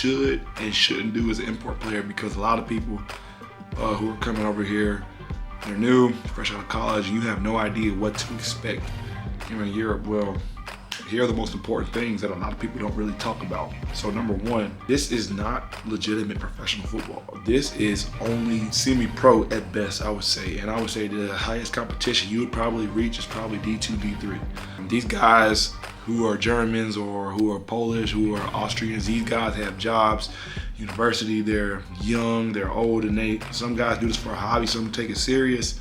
should and shouldn't do as an import player, because a lot of people who are coming over here, they're new, fresh out of college, you have no idea what to expect here in Europe. Well, here are the most important things that a lot of people don't really talk about. So number one, this is not legitimate professional football. This is only semi-pro at best, I would say. And I would say the highest competition you would probably reach is probably D2, D3. These guys who are Germans or who are Polish, who are Austrians, these guys have jobs, university, they're young, they're old, and some guys do this for a hobby, some take it serious.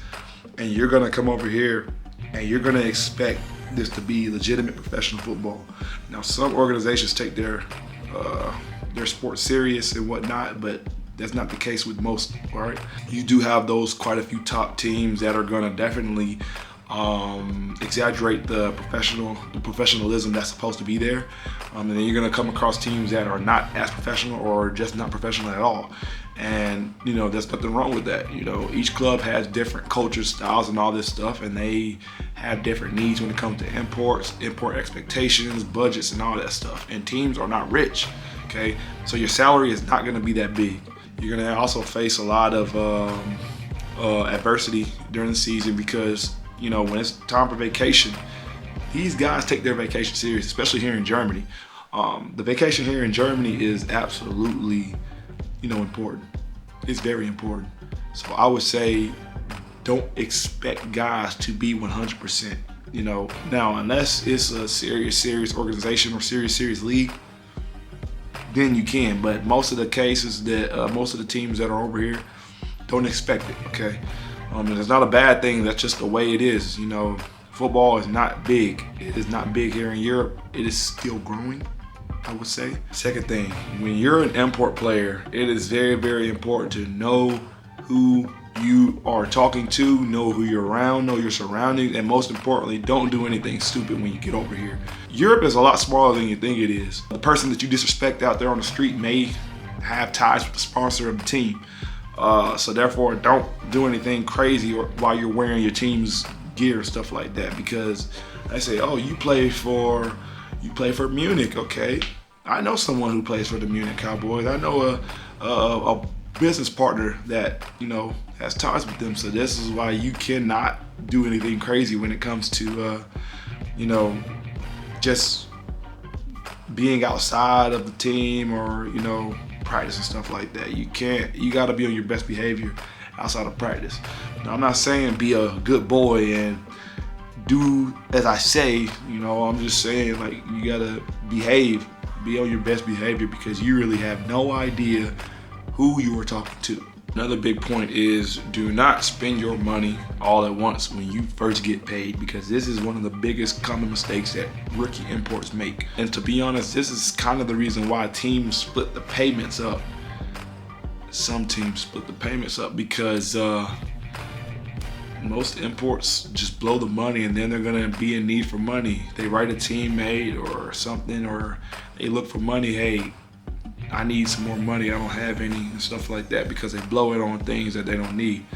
And you're gonna come over here and you're gonna expect this to be legitimate professional football. Now, some organizations take their sport serious and whatnot, but that's not the case with most, all right? You do have those quite a few top teams that are gonna definitely exaggerate the professionalism that's supposed to be there. And then you're gonna come across teams that are not as professional or just not professional at all. And, you know, there's nothing wrong with that. You know, each club has different cultures, styles, and all this stuff, and they have different needs when it comes to imports, import expectations, budgets, and all that stuff. And teams are not rich, okay? So your salary is not gonna be that big. You're gonna also face a lot of adversity during the season because, you know, when it's time for vacation, these guys take their vacation serious, especially here in Germany. The vacation here in Germany is absolutely, you know, important. It's very important. So I would say don't expect guys to be 100%, you know. Now, unless it's a serious organization or serious league, then you can. But most of the cases that, most of the teams that are over here don't expect it, okay? And it's not a bad thing, that's just the way it is, you know. Football is not big. It is not big here in Europe. It is still growing, I would say. Second thing, when you're an import player, it is very important to know who you are talking to, know who you're around, know your surroundings, and most importantly, don't do anything stupid when you get over here. Europe is a lot smaller than you think it is. The person that you disrespect out there on the street may have ties with the sponsor of the team. So therefore, don't do anything crazy while you're wearing your team's gear and stuff like that, because they say, oh, you play for Munich, okay? I know someone who plays for the Munich Cowboys. I know a business partner that, you know, has ties with them. So this is why you cannot do anything crazy when it comes to, you know, just being outside of the team or, you know, practice and stuff like that. You gotta be on your best behavior outside of practice. Now, I'm not saying be a good boy and do as I say, you know, I'm just saying, like, you gotta behave, be on your best behavior, because you really have no idea who you are talking to. Another big point is do not spend your money all at once when you first get paid, because this is one of the biggest common mistakes that rookie imports make. And to be honest, this is kind of the reason why teams split the payments up. Some teams split the payments up because most imports just blow the money, and then they're gonna be in need for money. They write a teammate or something, or they look for money. Hey, I need some more money, I don't have any, and stuff like that, because they blow it on things that they don't need.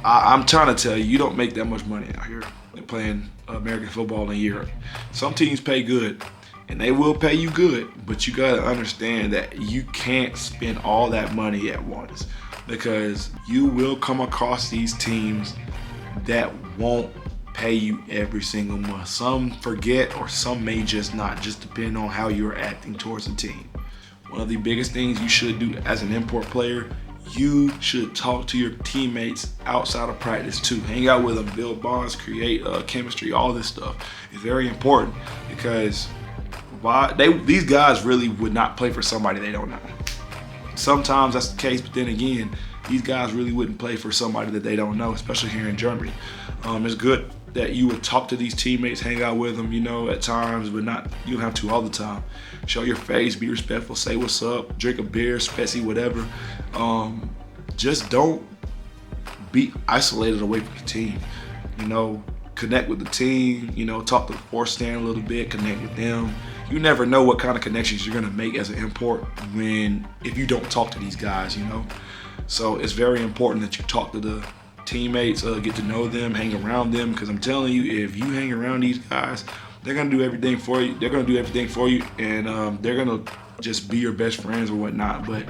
I'm trying to tell you, you don't make that much money out here playing American football in Europe. Some teams pay good, and they will pay you good, but you gotta understand that you can't spend all that money at once, because you will come across these teams that won't pay you every single month. Some forget, or some may just not, just depending on how you're acting towards the team. One of the biggest things you should do as an import player, you should talk to your teammates outside of practice too. Hang out with them, build bonds, create chemistry, all this stuff is very important, because these guys really would not play for somebody they don't know. Sometimes that's the case, but then again, these guys really wouldn't play for somebody that they don't know, especially here in Germany. It's good that you would talk to these teammates, hang out with them, you know, at times, but you don't have to all the time. Show your face, be respectful, say what's up, drink a beer, specie, whatever. Just don't be isolated away from the team. You know, connect with the team, you know, talk to the force stand a little bit, connect with them. You never know what kind of connections you're gonna make as an import if you don't talk to these guys, you know? So it's very important that you talk to the teammates, get to know them, hang around them, because I'm telling you, if you hang around these guys, they're gonna do everything for you. They're gonna do everything for you, and they're gonna just be your best friends or whatnot. But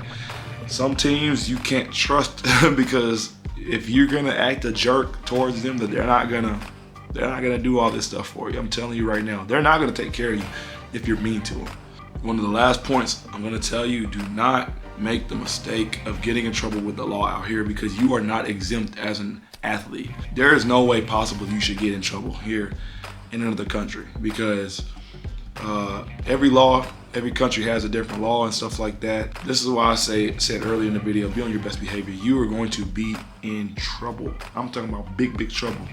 some teams you can't trust because if you're gonna act a jerk towards them, that they're not gonna do all this stuff for you. I'm telling you right now, they're not gonna take care of you if you're mean to them. One of the last points I'm gonna tell you: do not make the mistake of getting in trouble with the law out here, because you are not exempt as an athlete. There is no way possible you should get in trouble here in another country, because every country has a different law and stuff like that. This is why I said earlier in the video, be on your best behavior. You are going to be in trouble. I'm talking about big trouble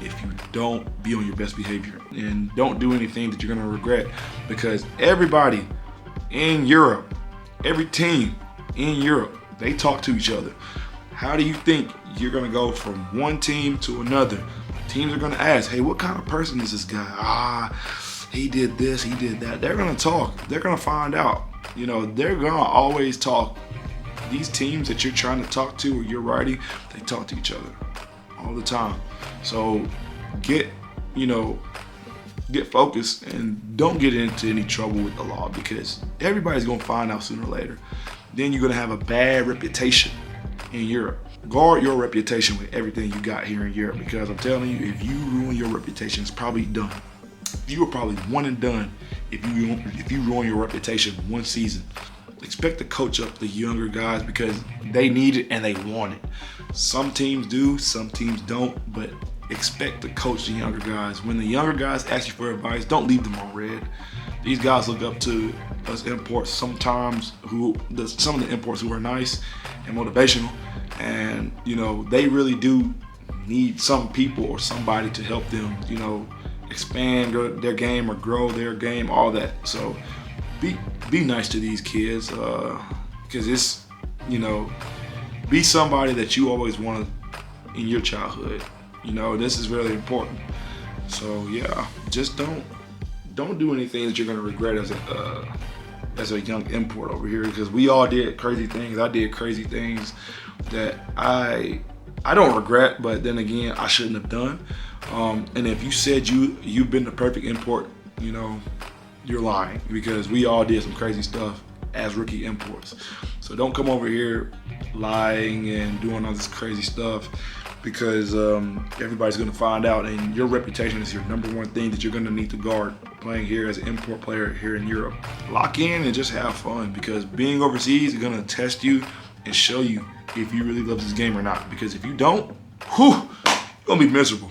if you don't be on your best behavior, and don't do anything that you're gonna regret, because everybody in Europe, every team in Europe, they talk to each other. How do you think you're gonna go from one team to another? Teams are gonna ask, hey, what kind of person is this guy? He did this, he did that. They're gonna talk, they're gonna find out. You know, they're gonna always talk. These teams that you're trying to talk to or you're writing, they talk to each other all the time. So get focused and don't get into any trouble with the law, because everybody's gonna find out sooner or later. Then you're gonna have a bad reputation in Europe. Guard your reputation with everything you got here in Europe, because I'm telling you, if you ruin your reputation, it's probably done. You are probably one and done if you ruin your reputation one season. Expect to coach up the younger guys, because they need it and they want it. Some teams do, some teams don't, but expect to coach the younger guys. When the younger guys ask you for advice, don't leave them on red. These guys look up to us imports sometimes, some of the imports who are nice and motivational, and they really do need some people or somebody to help them, expand their game or grow their game, all that. So be nice to these kids, because it's, be somebody that you always wanted in your childhood. This is really important. So yeah, just don't do anything that you're gonna regret as a young import over here, because we all did crazy things. I did crazy things that I don't regret, but then again, I shouldn't have done. And if you said you've been the perfect import, you're lying, because we all did some crazy stuff as rookie imports. So don't come over here lying and doing all this crazy stuff, because everybody's gonna find out, and your reputation is your number one thing that you're gonna need to guard playing here as an import player here in Europe. Lock in and just have fun, because being overseas is gonna test you and show you if you really love this game or not. Because if you don't, you're gonna be miserable.